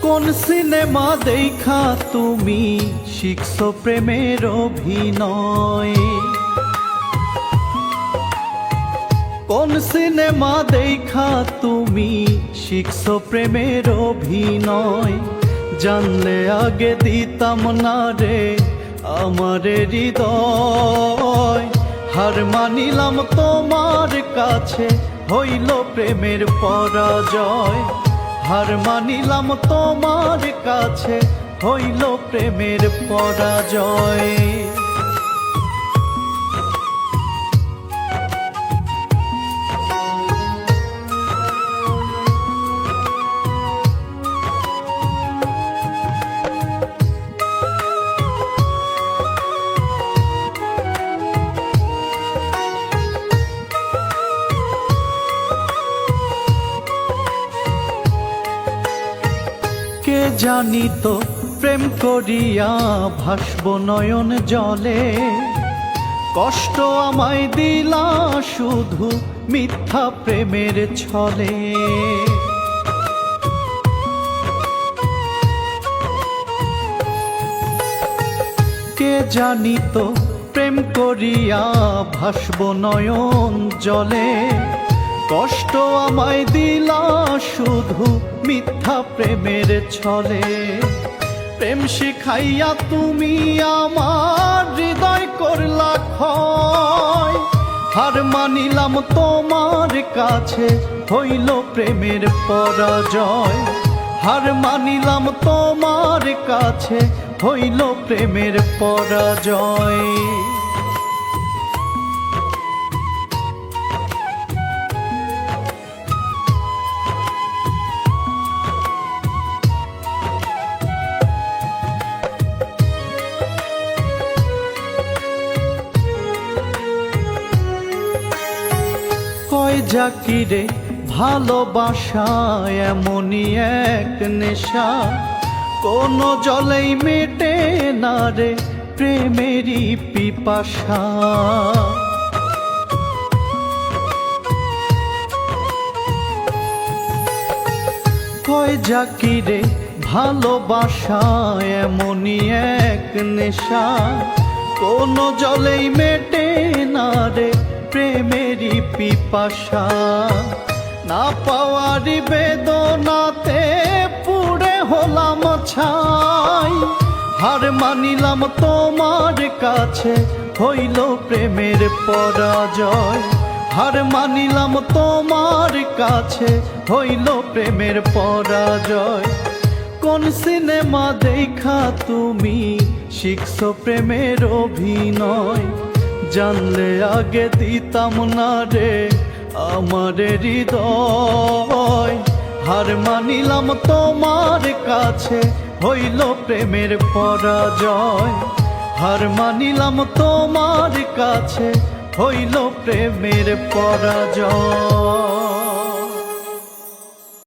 কোন সিনেমা দেখা তুমি শিখছো প্রেমের অভিনয়? কোন সিনেমা দেখা তুমি শিখছো প্রেমের অভিনয়? জানলে আগে দিতাম না রে আমার হৃদয়। হার মানিলাম তোমার কাছে, হইল প্রেমের পরাজয়। হার মানিলাম তোমার কাছে, হইল প্রেমের পরাজয়। কে জানিত প্রেম করিয়া ভাসব নয়ন জলে, কষ্ট আমায় দিলা শুধু মিথ্যা প্রেমের ছলে। কে জানিত প্রেম করিয়া ভাসব নয়ন জলে, কষ্ট আমায় দিলা শুধু মিথ্যা প্রেমের ছলে। প্রেম শিখাইয়া তুমি আমার হৃদয় করলা ক্ষয়। হার মানিলাম তোমার কাছে, হইল প্রেমের পরাজয়। হার মানিলাম তোমার কাছে, হইল প্রেমের পরাজয়। কয় জাকিরে ভালোবাসা এমনই এক নেশা, কোনো জলেই মেটে না রে প্রেমেরই পিপাসা। কয় জাকিরে ভালোবাসা এমনই এক নেশা, কোনো জলেই মেটে না রে প্রেমেরই পিপাসা। না পাওয়ার বেদনাতে পুড়ে হলাম ছাই। হার মানিলাম তোমার কাছে, হইল প্রেমের পরাজয়। হার মানিলাম তোমার কাছে, হইল প্রেমের পরাজয়। কোন সিনেমা দেখা তুমি শিখছো প্রেমের অভিনয়? জানলে আগে দিতাম না রে আমার হৃদয়। হার মানিলাম তোমার কাছে, হইল প্রেমের পরাজয়। হার মানিলাম তোমার কাছে, হইল প্রেমের পরাজয়।